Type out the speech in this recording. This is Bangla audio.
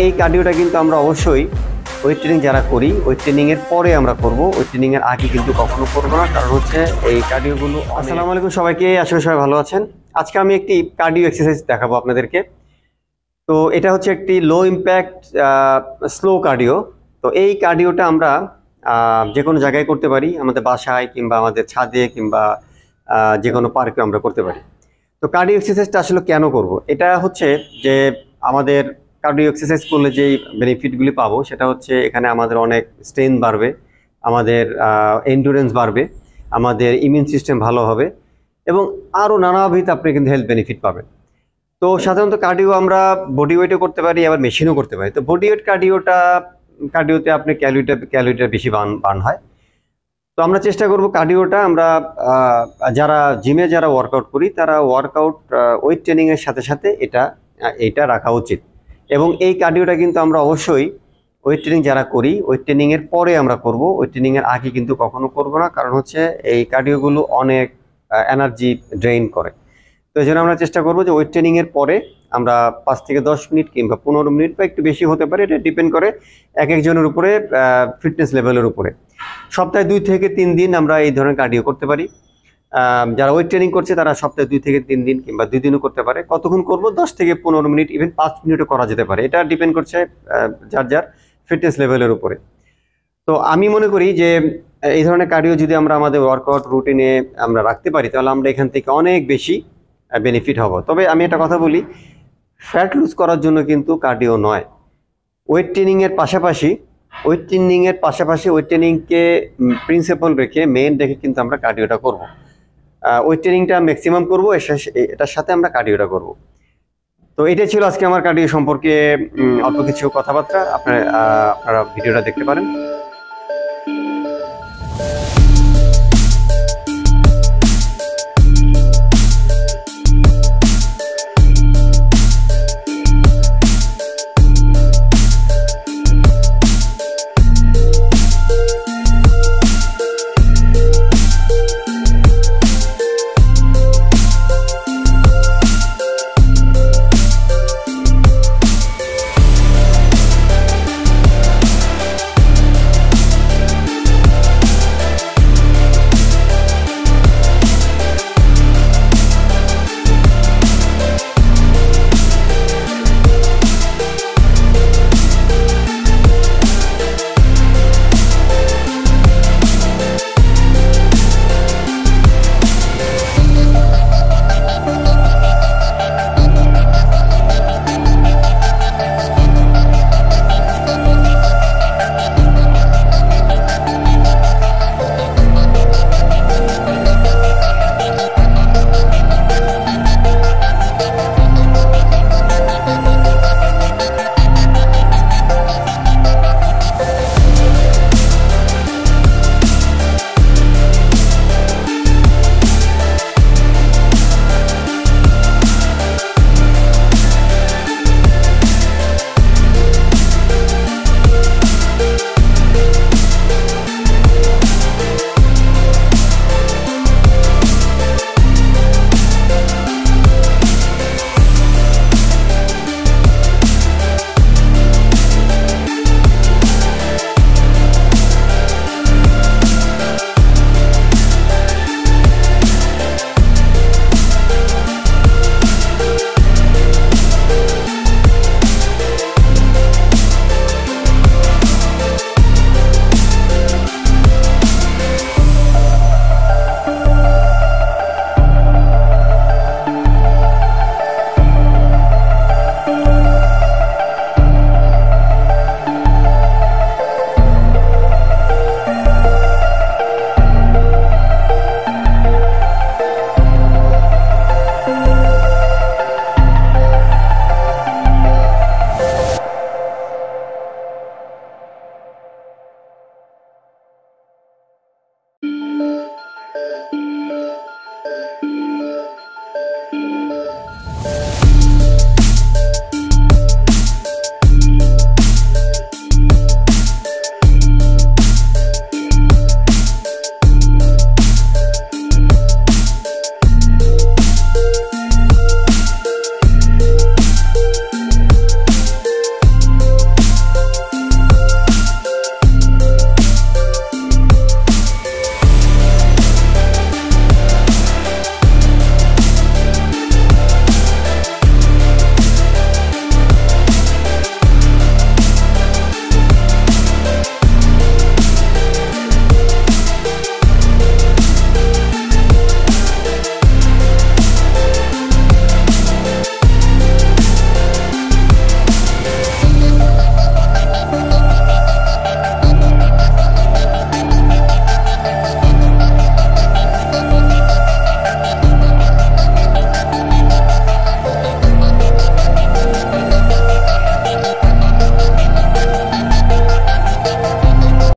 এই কার্ডিওটা কিন্তু আমরা অবশ্যই ওয়েট ট্রেনিং যারা করি ওয়েট ট্রেনিংয়ের পরে আমরা করব, ওয়েট ট্রেনিংয়ের আগে কিন্তু কখনো করবো না। কারণ হচ্ছে এই কার্ডিওগুলো। আসসালামু আলাইকুম সবাইকে, আশা করি সবাই ভালো আছেন। আজকে আমি একটি কার্ডিও এক্সারসাইজ দেখাবো আপনাদেরকে। তো এটা হচ্ছে একটি লো ইম্প্যাক্ট স্লো কার্ডিও। তো এই কার্ডিওটা আমরা যে কোনো জায়গায় করতে পারি, আমাদের বাসায় কিংবা আমাদের ছাদে কিংবা যে কোনো পার্কে আমরা করতে পারি। তো কার্ডিও এক্সারসাইজটা আসলে কেন করব, এটা হচ্ছে যে আমাদের কার্ডিও এক্সারসাইজ করলে যেই বেনিফিটগুলি পাবো সেটা হচ্ছে এখানে আমাদের অনেক স্ট্রেংথ বাড়বে, আমাদের এন্ডুরেন্স বাড়বে, আমাদের ইমিউন সিস্টেম ভালো হবে এবং আরও নানাবিধ আপনি কিন্তু হেলথ বেনিফিট পাবেন। তো সাধারণত কার্ডিও আমরা বডি ওয়েটও করতে পারি, আবার মেশিনও করতে পারি। তো বডি ওয়েট কার্ডিওতে আপনি ক্যালোরিটা বেশি বার্ন হয়। তো আমরা চেষ্টা করব কার্ডিওটা আমরা যারা জিমে ওয়ার্কআউট করি তারা ওয়ার্কআউট ওয়েট ট্রেনিংয়ের সাথে সাথে এটা রাখা উচিত। এবং এই কার্ডিওটা কিন্তু আমরা অবশ্যই ওয়েট ট্রেনিং যারা করি ওয়েট ট্রেনিংয়ের পরে আমরা করব, ওয়েট ট্রেনিংয়ের আগে কিন্তু কখনো করব না। কারণ হচ্ছে এই কার্ডিওগুলো অনেক এনার্জি ড্রেইন করে। তো এই জন্য আমরা চেষ্টা করবো যে ওয়েট ট্রেনিংয়ের পরে আমরা 5 থেকে 10 মিনিট কিংবা 15 মিনিট বা একটু বেশি হতে পারে, এটা ডিপেন্ড করে এক একজনের উপরে, ফিটনেস লেভেলের উপরে। সপ্তাহে 2 থেকে 3 দিন আমরা এই ধরনের কার্ডিও করতে পারি। যারা ওয়েট ট্রেনিং করছে তারা সপ্তাহে 2 থেকে 3 দিন কিংবা 2 দিনও করতে পারে। কতক্ষণ করব? 10 থেকে 15 মিনিট, ইভেন 5 মিনিটও করা যেতে পারে। এটা ডিপেন্ড করছে যার ফিটনেস লেভেলের উপরে। তো আমি মনে করি যে এই ধরনের কার্ডিও যদি আমরা আমাদের ওয়ার্কআউট রুটিনে আমরা রাখতে পারি তাহলে আমরা এখান থেকে অনেক বেশি বেনিফিট হব। তবে আমি একটা কথা বলি, ফ্যাট লুজ করার জন্য কিন্তু কার্ডিও নয়। ওয়েট ট্রেনিংয়ের পাশাপাশি ওয়েট ট্রেনিংকে প্রিন্সিপাল রেখে, মেন রেখে কিন্তু আমরা কার্ডিওটা করব। ওয়েট ট্রেনিংটা ম্যাক্সিমাম করবো, এটার সাথে আমরা কার্ডিওটা করব। তো এটাই ছিল আজকে আমার কার্ডিও সম্পর্কে অল্প কিছু কথাবার্তা। আপনারা ভিডিওটা দেখতে পারেন।